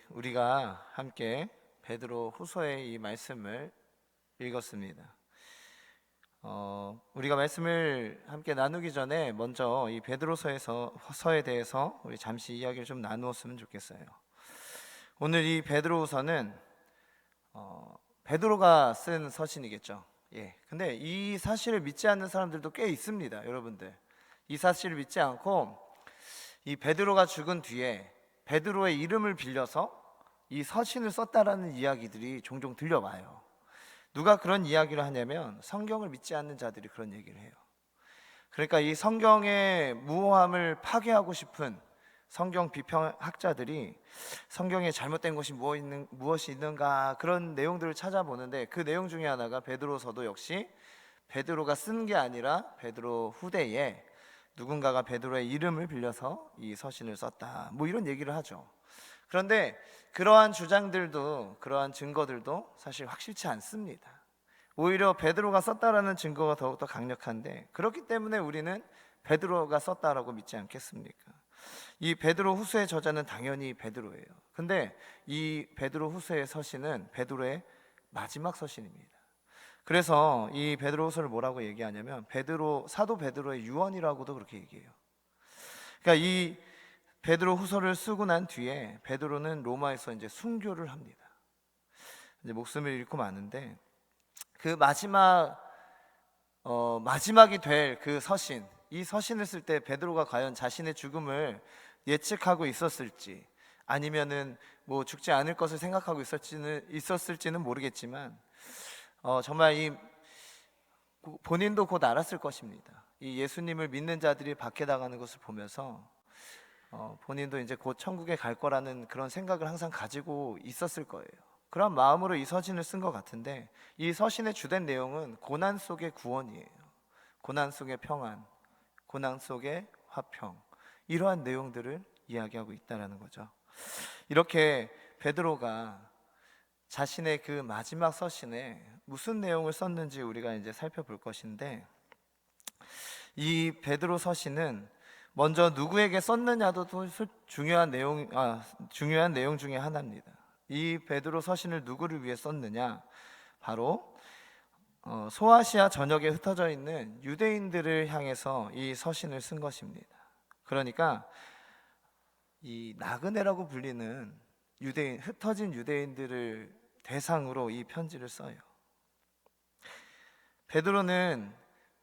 우리가 함께 베드로 후서의 이 말씀을 읽었습니다. 우리가 말씀을 함께 나누기 전에 먼저 이 베드로서에 대해서 우리 잠시 이야기를 좀 나누었으면 좋겠어요. 오늘 이 베드로후서는 베드로가 쓴 서신이겠죠. 근데 이 사실을 믿지 않는 사람들도 꽤 있습니다, 여러분들. 이 사실을 믿지 않고 이 베드로가 죽은 뒤에 베드로의 이름을 빌려서 이 서신을 썼다라는 이야기들이 종종 들려와요. 누가 그런 이야기를 하냐면 성경을 믿지 않는 자들이 그런 얘기를 해요. 그러니까 이 성경의 무호함을 파괴하고 싶은 성경 비평학자들이 성경에 잘못된 것이 무엇이 있는가, 그런 내용들을 찾아보는데 그 내용 중에 하나가 베드로서도 역시 베드로가 쓴 게 아니라 베드로 후대에 누군가가 베드로의 이름을 빌려서 이 서신을 썼다, 이런 얘기를 하죠. 그런데 그러한 주장들도, 그러한 증거들도 사실 확실치 않습니다. 오히려 베드로가 썼다라는 증거가 더욱더 강력한데, 그렇기 때문에 우리는 베드로가 썼다라고 믿지 않겠습니까? 이 베드로 후서의 저자는 당연히 베드로예요. 근데 이 베드로 후서의 서신은 베드로의 마지막 서신입니다. 그래서 이 베드로후서를 뭐라고 얘기하냐면 사도 베드로의 유언이라고도 그렇게 얘기해요. 그러니까 이 베드로후서를 쓰고 난 뒤에 베드로는 로마에서 이제 순교를 합니다. 이제 목숨을 잃고 마는데 그 마지막이 될 그 서신, 이 서신을 쓸 때 베드로가 과연 자신의 죽음을 예측하고 있었을지, 아니면은 죽지 않을 것을 생각하고 있었을지는 모르겠지만 정말 본인도 곧 알았을 것입니다. 이 예수님을 믿는 자들이 박해당하는 것을 보면서 본인도 이제 곧 천국에 갈 거라는 그런 생각을 항상 가지고 있었을 거예요. 그런 마음으로 이 서신을 쓴 것 같은데, 이 서신의 주된 내용은 고난 속의 구원이에요. 고난 속의 평안, 고난 속의 화평, 이러한 내용들을 이야기하고 있다는 거죠. 이렇게 베드로가 자신의 그 마지막 서신에 무슨 내용을 썼는지 우리가 이제 살펴볼 것인데, 이 베드로 서신은 먼저 누구에게 썼느냐도 중요한 내용 중에 하나입니다. 이 베드로 서신을 누구를 위해 썼느냐? 바로 소아시아 전역에 흩어져 있는 유대인들을 향해서 이 서신을 쓴 것입니다. 그러니까 이 나그네라고 불리는 흩어진 유대인들을 대상으로 이 편지를 써요. 베드로는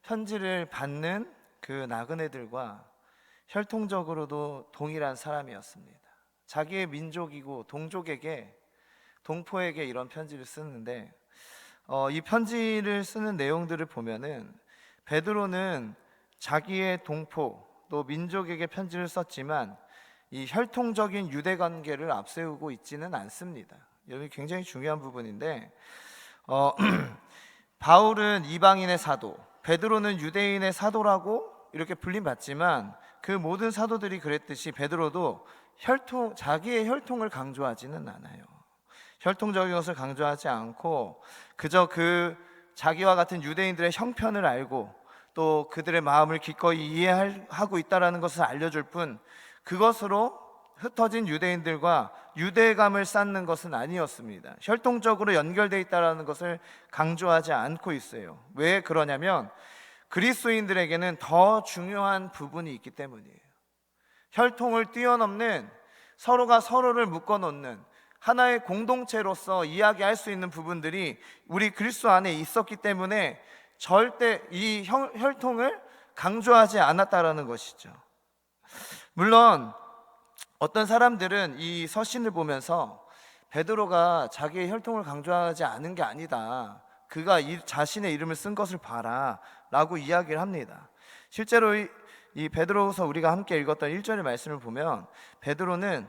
편지를 받는 그 나그네들과 혈통적으로도 동일한 사람이었습니다. 자기의 민족이고 동포에게 이런 편지를 쓰는데, 이 편지를 쓰는 내용들을 보면은 베드로는 자기의 동포 또 민족에게 편지를 썼지만 이 혈통적인 유대 관계를 앞세우고 있지는 않습니다. 여기 굉장히 중요한 부분인데, 바울은 이방인의 사도, 베드로는 유대인의 사도라고 이렇게 불림받지만 그 모든 사도들이 그랬듯이 베드로도 자기의 혈통을 강조하지는 않아요. 혈통적인 것을 강조하지 않고 그저 자기와 같은 유대인들의 형편을 알고 또 그들의 마음을 기꺼이 이해하고 있다는 것을 알려줄 뿐, 그것으로 흩어진 유대인들과 유대감을 쌓는 것은 아니었습니다. 혈통적으로 연결되어 있다는 것을 강조하지 않고 있어요. 왜 그러냐면 그리스도인들에게는 더 중요한 부분이 있기 때문이에요. 혈통을 뛰어넘는, 서로가 서로를 묶어놓는 하나의 공동체로서 이야기할 수 있는 부분들이 우리 그리스도 안에 있었기 때문에 절대 이 혈통을 강조하지 않았다라는 것이죠. 물론 어떤 사람들은 이 서신을 보면서 베드로가 자기의 혈통을 강조하지 않은 게 아니다, 그가 자신의 이름을 쓴 것을 봐라 라고 이야기를 합니다. 실제로 이 베드로후서 우리가 함께 읽었던 1절의 말씀을 보면 베드로는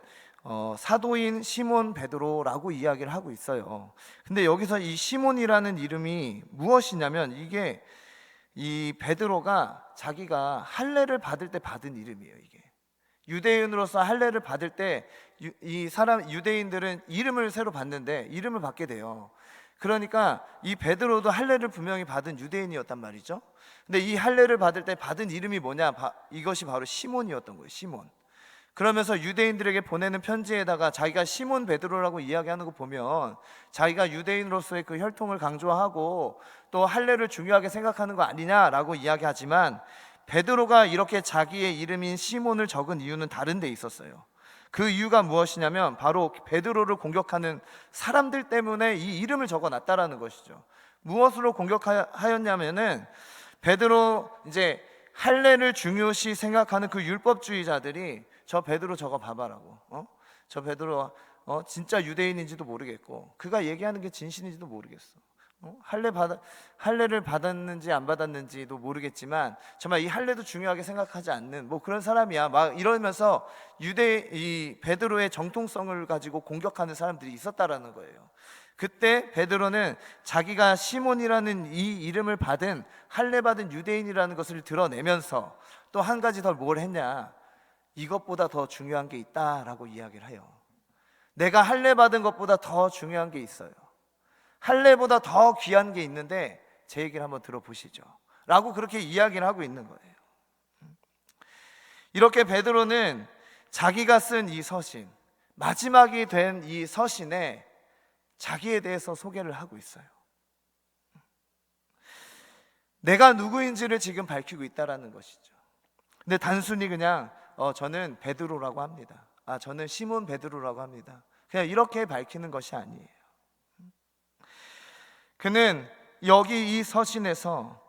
사도인 시몬 베드로라고 이야기를 하고 있어요. 근데 여기서 이 시몬이라는 이름이 무엇이냐면, 이게 이 베드로가 자기가 할례를 받을 때 받은 이름이에요. 이게 유대인으로서 할례를 받을 때 유대인들은 이름을 새로 받는데 이름을 받게 돼요. 그러니까 이 베드로도 할례를 분명히 받은 유대인이었단 말이죠. 근데 이 할례를 받을 때 받은 이름이 뭐냐? 이것이 바로 시몬이었던 거예요. 시몬. 그러면서 유대인들에게 보내는 편지에다가 자기가 시몬 베드로라고 이야기하는 거 보면 자기가 유대인으로서의 그 혈통을 강조하고 또 할례를 중요하게 생각하는 거 아니냐라고 이야기하지만, 베드로가 이렇게 자기의 이름인 시몬을 적은 이유는 다른 데 있었어요. 그 이유가 무엇이냐면 바로 베드로를 공격하는 사람들 때문에 이 이름을 적어놨다라는 것이죠. 무엇으로 공격하였냐면은, 베드로 이제 할례를 중요시 생각하는 그 율법주의자들이 저 베드로 저거 봐봐라고, 저 베드로 진짜 유대인인지도 모르겠고 그가 얘기하는 게 진실인지도 모르겠어. 할례를 받았는지 안 받았는지도 모르겠지만 정말 이 할례도 중요하게 생각하지 않는 뭐 그런 사람이야, 막 이러면서 이 베드로의 정통성을 가지고 공격하는 사람들이 있었다라는 거예요. 그때 베드로는 자기가 시몬이라는 이 이름을 받은 할례 받은 유대인이라는 것을 드러내면서 또 한 가지 더 뭘 했냐, 이것보다 더 중요한 게 있다라고 이야기를 해요. 내가 할례 받은 것보다 더 중요한 게 있어요. 할례보다 더 귀한 게 있는데 제 얘기를 한번 들어보시죠 라고 그렇게 이야기를 하고 있는 거예요. 이렇게 베드로는 자기가 쓴 이 서신, 마지막이 된 이 서신에 자기에 대해서 소개를 하고 있어요. 내가 누구인지를 지금 밝히고 있다라는 것이죠. 근데 단순히 그냥 저는 베드로라고 합니다, 저는 시몬 베드로라고 합니다, 그냥 이렇게 밝히는 것이 아니에요. 그는 여기 이 서신에서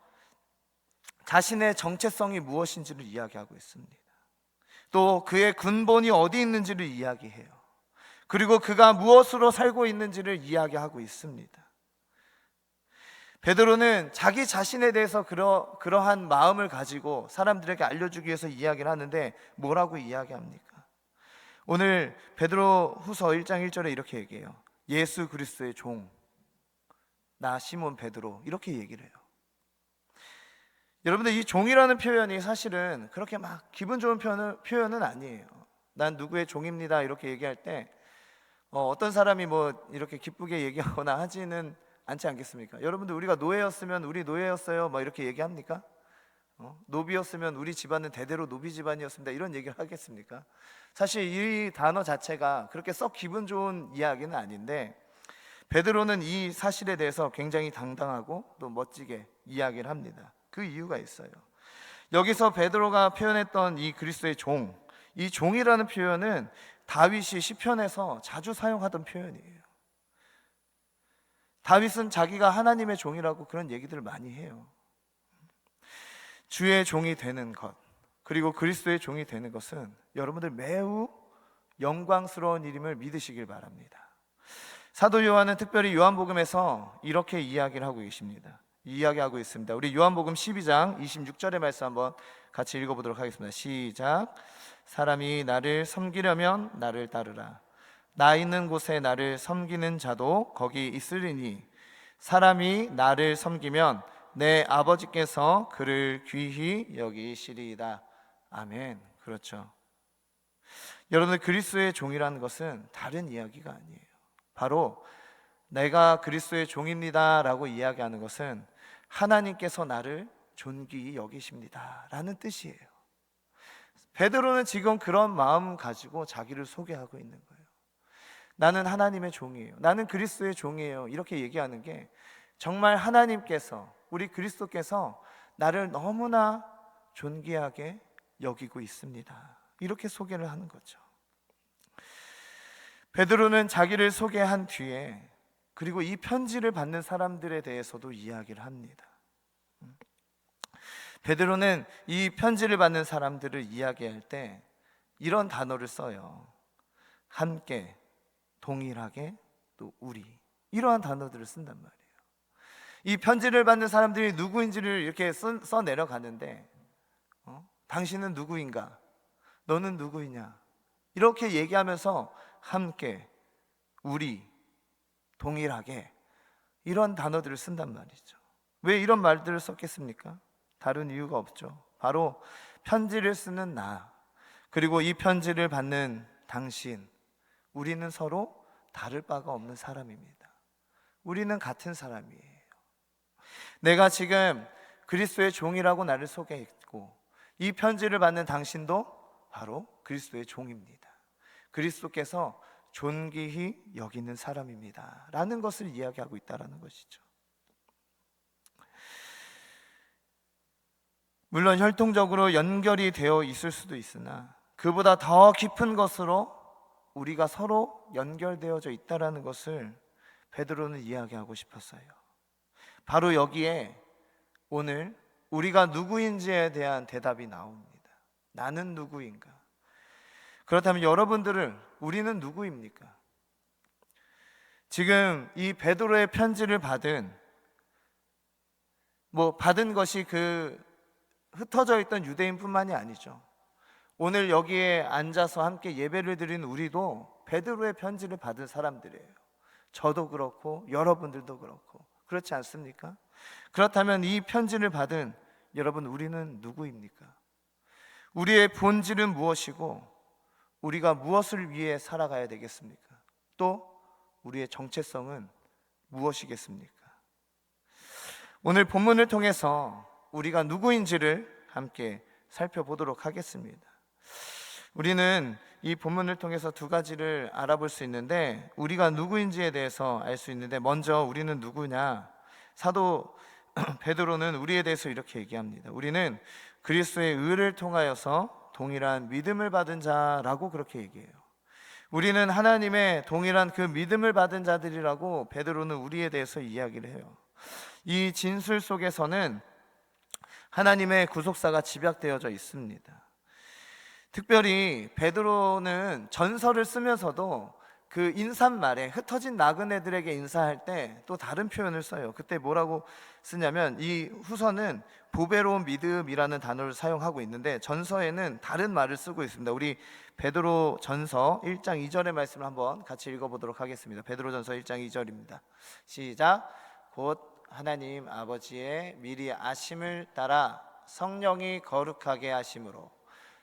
자신의 정체성이 무엇인지를 이야기하고 있습니다. 또 그의 근본이 어디 있는지를 이야기해요. 그리고 그가 무엇으로 살고 있는지를 이야기하고 있습니다. 베드로는 자기 자신에 대해서 그러한 마음을 가지고 사람들에게 알려주기 위해서 이야기를 하는데 뭐라고 이야기합니까? 오늘 베드로 후서 1장 1절에 이렇게 얘기해요. 예수 그리스도의 종, 나 시몬 베드로, 이렇게 얘기를 해요. 여러분들, 이 종이라는 표현이 사실은 그렇게 막 기분 좋은 표현은 아니에요. 난 누구의 종입니다 이렇게 얘기할 때 어떤 사람이 뭐 이렇게 기쁘게 얘기하거나 하지는 않지 않겠습니까? 여러분들, 우리가 노예였으면 우리 노예였어요 막 이렇게 얘기합니까? 노비였으면 우리 집안은 대대로 노비 집안이었습니다 이런 얘기를 하겠습니까? 사실 이 단어 자체가 그렇게 썩 기분 좋은 이야기는 아닌데, 베드로는 이 사실에 대해서 굉장히 당당하고 또 멋지게 이야기를 합니다. 그 이유가 있어요. 여기서 베드로가 표현했던 이 그리스도의 종, 이 종이라는 표현은 다윗이 시편에서 자주 사용하던 표현이에요. 다윗은 자기가 하나님의 종이라고 그런 얘기들을 많이 해요. 주의 종이 되는 것, 그리고 그리스도의 종이 되는 것은 여러분들 매우 영광스러운 일임을 믿으시길 바랍니다. 사도 요한은 특별히 요한복음에서 이렇게 이야기를 하고 계십니다. 이야기하고 있습니다. 우리 요한복음 12장 26절의 말씀 한번 같이 읽어보도록 하겠습니다. 시작. 사람이 나를 섬기려면 나를 따르라. 나 있는 곳에 나를 섬기는 자도 거기 있으리니 사람이 나를 섬기면 내 아버지께서 그를 귀히 여기시리이다. 아멘. 그렇죠. 여러분들, 그리스도의 종이라는 것은 다른 이야기가 아니에요. 바로 내가 그리스도의 종입니다 라고 이야기하는 것은 하나님께서 나를 존귀히 여기십니다 라는 뜻이에요. 베드로는 지금 그런 마음 가지고 자기를 소개하고 있는 거예요. 나는 하나님의 종이에요, 나는 그리스도의 종이에요, 이렇게 얘기하는 게 정말 하나님께서, 우리 그리스도께서 나를 너무나 존귀하게 여기고 있습니다, 이렇게 소개를 하는 거죠. 베드로는 자기를 소개한 뒤에 그리고 이 편지를 받는 사람들에 대해서도 이야기를 합니다. 베드로는 이 편지를 받는 사람들을 이야기할 때 이런 단어를 써요. 함께, 동일하게, 또 우리, 이러한 단어들을 쓴단 말이에요. 이 편지를 받는 사람들이 누구인지를 이렇게 써 내려가는데 당신은 누구인가? 너는 누구이냐? 이렇게 얘기하면서 함께, 우리, 동일하게, 이런 단어들을 쓴단 말이죠. 왜 이런 말들을 썼겠습니까? 다른 이유가 없죠. 바로 편지를 쓰는 나, 그리고 이 편지를 받는 당신, 우리는 서로 다를 바가 없는 사람입니다. 우리는 같은 사람이에요. 내가 지금 그리스도의 종이라고 나를 소개했고 이 편지를 받는 당신도 바로 그리스도의 종입니다. 그리스도께서 존귀히 여기는 사람입니다 라는 것을 이야기하고 있다는 것이죠. 물론 혈통적으로 연결이 되어 있을 수도 있으나 그보다 더 깊은 것으로 우리가 서로 연결되어져 있다는 것을 베드로는 이야기하고 싶었어요. 바로 여기에 오늘 우리가 누구인지에 대한 대답이 나옵니다. 나는 누구인가? 그렇다면 우리는 누구입니까? 지금 이 베드로의 편지를 받은 것이 그 흩어져 있던 유대인뿐만이 아니죠. 오늘 여기에 앉아서 함께 예배를 드린 우리도 베드로의 편지를 받은 사람들이에요. 저도 그렇고 여러분들도 그렇고 그렇지 않습니까? 그렇다면 이 편지를 받은 여러분, 우리는 누구입니까? 우리의 본질은 무엇이고 우리가 무엇을 위해 살아가야 되겠습니까? 또 우리의 정체성은 무엇이겠습니까? 오늘 본문을 통해서 우리가 누구인지를 함께 살펴보도록 하겠습니다. 우리는 이 본문을 통해서 두 가지를 알아볼 수 있는데, 우리가 누구인지에 대해서 알 수 있는데, 먼저 우리는 누구냐? 사도 베드로는 우리에 대해서 이렇게 얘기합니다. 우리는 그리스도의 의를 통하여서 동일한 믿음을 받은 자라고 그렇게 얘기해요. 우리는 하나님의 동일한 그 믿음을 받은 자들이라고 베드로는 우리에 대해서 이야기를 해요. 이 진술 속에서는 하나님의 구속사가 집약되어져 있습니다. 특별히 베드로는 전서를 쓰면서도 그 인사말에 흩어진 나그네들에게 인사할 때 또 다른 표현을 써요. 그때 뭐라고 쓰냐면, 이 후서는 보배로운 믿음이라는 단어를 사용하고 있는데 전서에는 다른 말을 쓰고 있습니다. 우리 베드로 전서 1장 2절의 말씀을 한번 같이 읽어보도록 하겠습니다. 베드로 전서 1장 2절입니다. 시작. 곧 하나님 아버지의 미리 아심을 따라 성령이 거룩하게 하심으로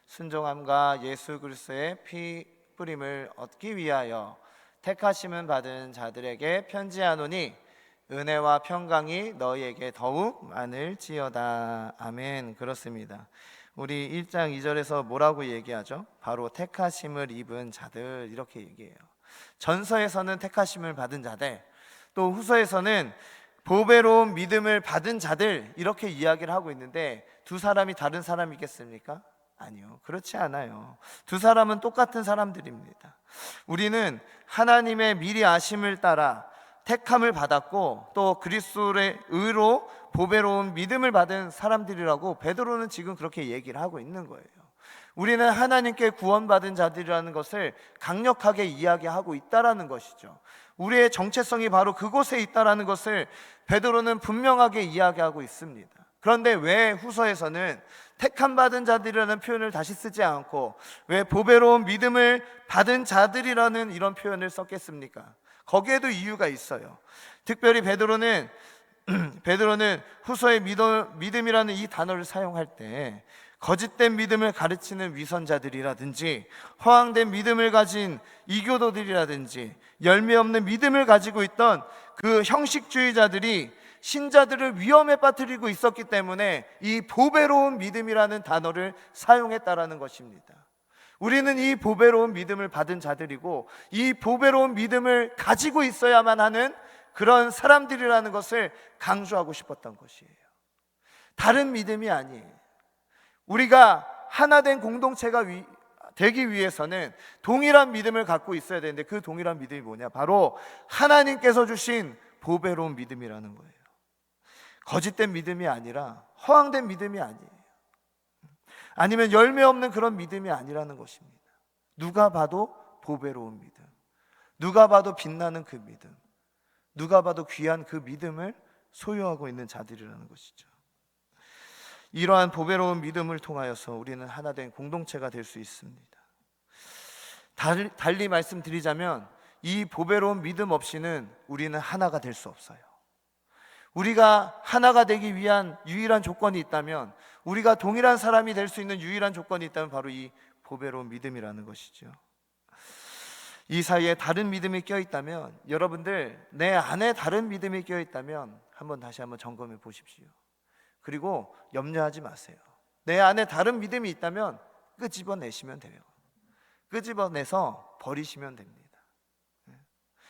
순종함과 예수 그리스도의 피 뿌림을 얻기 위하여 택하심은 받은 자들에게 편지하노니 은혜와 평강이 너희에게 더욱 많을지어다. 아멘. 그렇습니다. 우리 1장 2절에서 뭐라고 얘기하죠? 바로 택하심을 입은 자들, 이렇게 얘기해요. 전서에서는 택하심을 받은 자들, 또 후서에서는 보배로운 믿음을 받은 자들, 이렇게 이야기를 하고 있는데 두 사람이 다른 사람이겠습니까? 아니요, 그렇지 않아요. 두 사람은 똑같은 사람들입니다. 우리는 하나님의 미리 아심을 따라 택함을 받았고 또 그리스도의 의로 보배로운 믿음을 받은 사람들이라고 베드로는 지금 그렇게 얘기를 하고 있는 거예요. 우리는 하나님께 구원받은 자들이라는 것을 강력하게 이야기하고 있다라는 것이죠. 우리의 정체성이 바로 그곳에 있다라는 것을 베드로는 분명하게 이야기하고 있습니다. 그런데 왜 후서에서는 택함 받은 자들이라는 표현을 다시 쓰지 않고 왜 보배로운 믿음을 받은 자들이라는 이런 표현을 썼겠습니까? 거기에도 이유가 있어요. 특별히 베드로는 후서의 믿음이라는 이 단어를 사용할 때 거짓된 믿음을 가르치는 위선자들이라든지 허황된 믿음을 가진 이교도들이라든지 열매 없는 믿음을 가지고 있던 그 형식주의자들이 신자들을 위험에 빠뜨리고 있었기 때문에 이 보배로운 믿음이라는 단어를 사용했다라는 것입니다. 우리는 이 보배로운 믿음을 받은 자들이고 이 보배로운 믿음을 가지고 있어야만 하는 그런 사람들이라는 것을 강조하고 싶었던 것이에요. 다른 믿음이 아니에요. 우리가 하나된 공동체가 되기 위해서는 동일한 믿음을 갖고 있어야 되는데 그 동일한 믿음이 뭐냐? 바로 하나님께서 주신 보배로운 믿음이라는 거예요. 거짓된 믿음이 아니라 허황된 믿음이 아니에요. 아니면 열매 없는 그런 믿음이 아니라는 것입니다. 누가 봐도 보배로운 믿음, 누가 봐도 빛나는 그 믿음, 누가 봐도 귀한 그 믿음을 소유하고 있는 자들이라는 것이죠. 이러한 보배로운 믿음을 통하여서 우리는 하나된 공동체가 될 수 있습니다. 달리 말씀드리자면 이 보배로운 믿음 없이는 우리는 하나가 될 수 없어요. 우리가 하나가 되기 위한 유일한 조건이 있다면, 우리가 동일한 사람이 될 수 있는 유일한 조건이 있다면 바로 이 보배로운 믿음이라는 것이죠. 이 사이에 다른 믿음이 껴있다면, 여러분들 내 안에 다른 믿음이 껴있다면 다시 한번 점검해 보십시오. 그리고 염려하지 마세요. 내 안에 다른 믿음이 있다면 끄집어내시면 돼요. 끄집어내서 버리시면 됩니다.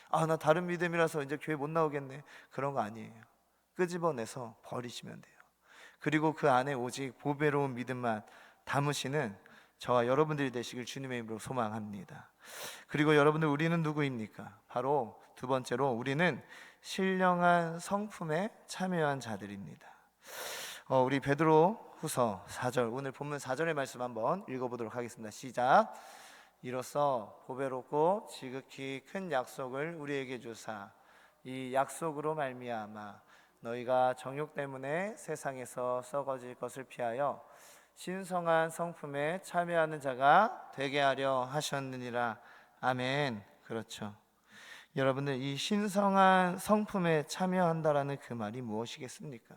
나 다른 믿음이라서 이제 교회 못 나오겠네, 그런 거 아니에요. 끄집어내서 버리시면 돼요. 그리고 그 안에 오직 보배로운 믿음만 담으시는 저와 여러분들이 되시길 주님의 이름으로 소망합니다. 그리고 여러분들, 우리는 누구입니까? 바로 두 번째로 우리는 신령한 성품에 참여한 자들입니다. 우리 베드로 후서 4절, 오늘 본문 4절의 말씀 한번 읽어보도록 하겠습니다. 시작. 이로써 보배롭고 지극히 큰 약속을 우리에게 주사 이 약속으로 말미암아 너희가 정욕 때문에 세상에서 썩어질 것을 피하여 신성한 성품에 참여하는 자가 되게 하려 하셨느니라. 아멘. 그렇죠. 여러분들, 이 신성한 성품에 참여한다라는 그 말이 무엇이겠습니까?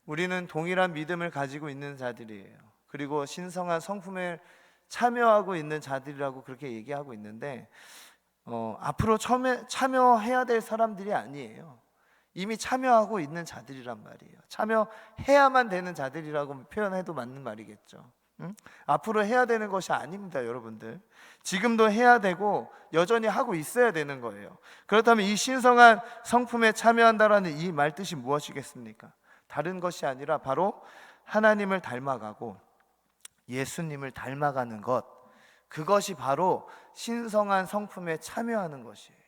우리는 동일한 믿음을 가지고 있는 자들이에요. 그리고 신성한 성품에 참여하고 있는 자들이라고 그렇게 얘기하고 있는데, 앞으로 참여해야 될 사람들이 아니에요. 이미 참여하고 있는 자들이란 말이에요. 참여해야만 되는 자들이라고 표현해도 맞는 말이겠죠. 앞으로 해야 되는 것이 아닙니다, 여러분들. 지금도 해야 되고 여전히 하고 있어야 되는 거예요. 그렇다면 이 신성한 성품에 참여한다라는 이 말 뜻이 무엇이겠습니까? 다른 것이 아니라 바로 하나님을 닮아가고 예수님을 닮아가는 것, 그것이 바로 신성한 성품에 참여하는 것이에요.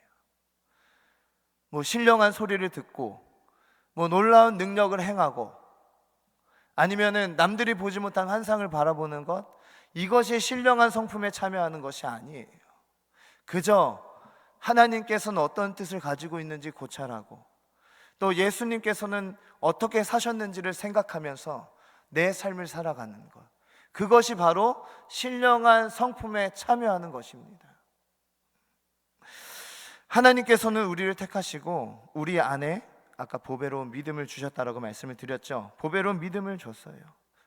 신령한 소리를 듣고 놀라운 능력을 행하고 아니면은 남들이 보지 못한 환상을 바라보는 것, 이것이 신령한 성품에 참여하는 것이 아니에요. 그저 하나님께서는 어떤 뜻을 가지고 있는지 고찰하고 또 예수님께서는 어떻게 사셨는지를 생각하면서 내 삶을 살아가는 것, 그것이 바로 신령한 성품에 참여하는 것입니다. 하나님께서는 우리를 택하시고 우리 안에 아까 보배로운 믿음을 주셨다라고 말씀을 드렸죠. 보배로운 믿음을 줬어요.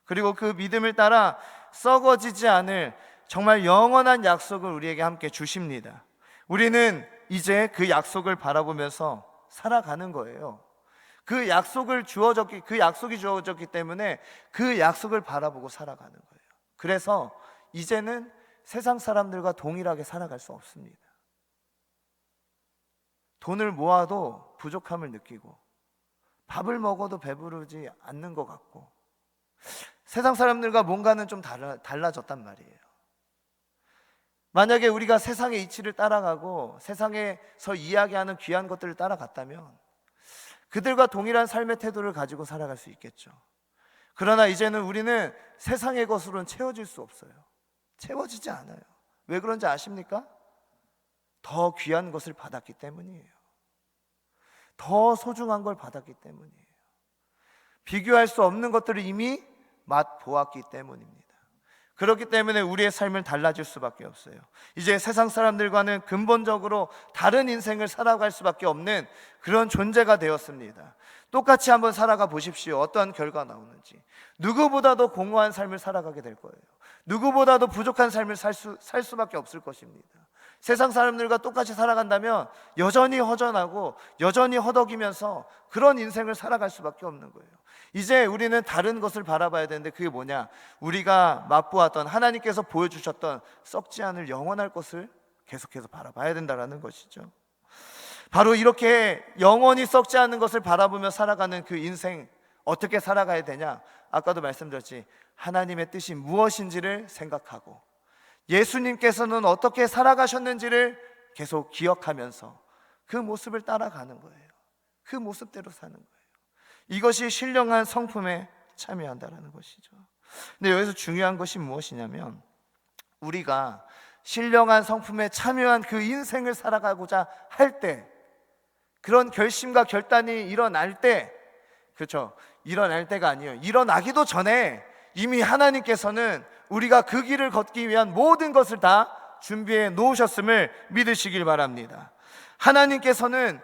그리고 그 믿음을 따라 썩어지지 않을 정말 영원한 약속을 우리에게 함께 주십니다. 우리는 이제 그 약속을 바라보면서 살아가는 거예요. 그 약속이 주어졌기 때문에 그 약속을 바라보고 살아가는 거예요. 그래서 이제는 세상 사람들과 동일하게 살아갈 수 없습니다. 돈을 모아도 부족함을 느끼고 밥을 먹어도 배부르지 않는 것 같고 세상 사람들과 뭔가는 좀 달라졌단 말이에요. 만약에 우리가 세상의 이치를 따라가고 세상에서 이야기하는 귀한 것들을 따라갔다면 그들과 동일한 삶의 태도를 가지고 살아갈 수 있겠죠. 그러나 이제는 우리는 세상의 것으로는 채워질 수 없어요. 채워지지 않아요. 왜 그런지 아십니까? 더 귀한 것을 받았기 때문이에요. 더 소중한 걸 받았기 때문이에요. 비교할 수 없는 것들을 이미 맛보았기 때문입니다. 그렇기 때문에 우리의 삶은 달라질 수밖에 없어요. 이제 세상 사람들과는 근본적으로 다른 인생을 살아갈 수밖에 없는 그런 존재가 되었습니다. 똑같이 한번 살아가 보십시오. 어떠한 결과가 나오는지. 누구보다도 공허한 삶을 살아가게 될 거예요. 누구보다도 부족한 삶을 살 수밖에 없을 것입니다. 세상 사람들과 똑같이 살아간다면 여전히 허전하고 여전히 허덕이면서 그런 인생을 살아갈 수밖에 없는 거예요. 이제 우리는 다른 것을 바라봐야 되는데 그게 뭐냐? 우리가 맛보았던 하나님께서 보여주셨던 썩지 않을 영원할 것을 계속해서 바라봐야 된다는 것이죠. 바로 이렇게 영원히 썩지 않는 것을 바라보며 살아가는 그 인생, 어떻게 살아가야 되냐? 아까도 말씀드렸지, 하나님의 뜻이 무엇인지를 생각하고 예수님께서는 어떻게 살아가셨는지를 계속 기억하면서 그 모습을 따라가는 거예요. 그 모습대로 사는 거예요. 이것이 신령한 성품에 참여한다는 것이죠. 근데 여기서 중요한 것이 무엇이냐면 우리가 신령한 성품에 참여한 그 인생을 살아가고자 할 때, 그런 결심과 결단이 일어날 때, 그렇죠? 일어날 때가 아니에요. 일어나기도 전에 이미 하나님께서는 우리가 그 길을 걷기 위한 모든 것을 다 준비해 놓으셨음을 믿으시길 바랍니다. 하나님께서는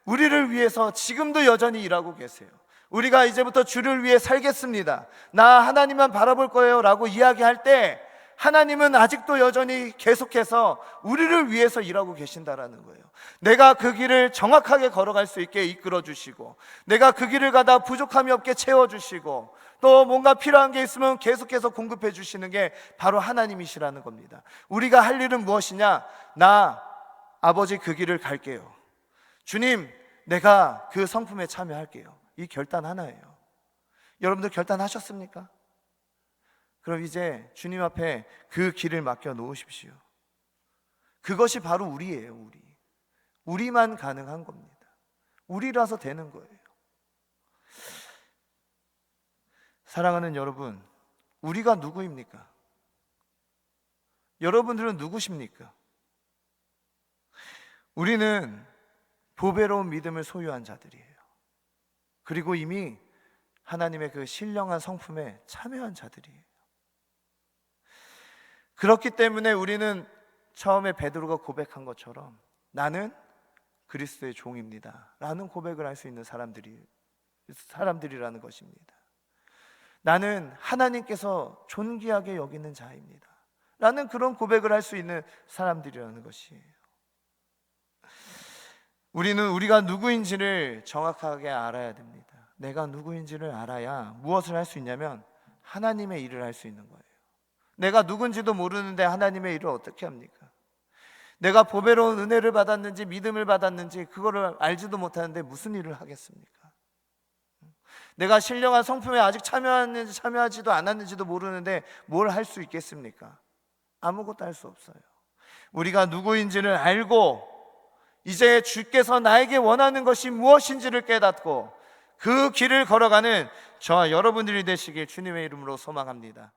우리를 위해서 지금도 여전히 일하고 계세요. 우리가 이제부터 주를 위해 살겠습니다, 나 하나님만 바라볼 거예요 라고 이야기할 때 하나님은 아직도 여전히 계속해서 우리를 위해서 일하고 계신다라는 거예요. 내가 그 길을 정확하게 걸어갈 수 있게 이끌어 주시고, 내가 그 길을 가다 부족함이 없게 채워 주시고, 또 뭔가 필요한 게 있으면 계속해서 공급해 주시는 게 바로 하나님이시라는 겁니다. 우리가 할 일은 무엇이냐? 나 아버지 그 길을 갈게요. 주님, 내가 그 성품에 참여할게요. 이 결단 하나예요. 여러분들 결단하셨습니까? 그럼 이제 주님 앞에 그 길을 맡겨 놓으십시오. 그것이 바로 우리예요. 우리만 가능한 겁니다. 우리라서 되는 거예요. 사랑하는 여러분, 우리가 누구입니까? 여러분들은 누구십니까? 우리는 보배로운 믿음을 소유한 자들이에요. 그리고 이미 하나님의 그 신령한 성품에 참여한 자들이에요. 그렇기 때문에 우리는 처음에 베드로가 고백한 것처럼 나는 그리스도의 종입니다 라는 고백을 할 수 있는 사람들이라는 것입니다. 나는 하나님께서 존귀하게 여기는 자입니다 라는 그런 고백을 할 수 있는 사람들이라는 것이에요. 우리는 우리가 누구인지를 정확하게 알아야 됩니다. 내가 누구인지를 알아야 무엇을 할 수 있냐면 하나님의 일을 할 수 있는 거예요. 내가 누군지도 모르는데 하나님의 일을 어떻게 합니까? 내가 보배로운 은혜를 받았는지 믿음을 받았는지 그거를 알지도 못하는데 무슨 일을 하겠습니까? 내가 신령한 성품에 아직 참여했는지 참여하지도 않았는지도 모르는데 뭘 할 수 있겠습니까? 아무것도 할 수 없어요. 우리가 누구인지를 알고 이제 주께서 나에게 원하는 것이 무엇인지를 깨닫고 그 길을 걸어가는 저와 여러분들이 되시길 주님의 이름으로 소망합니다.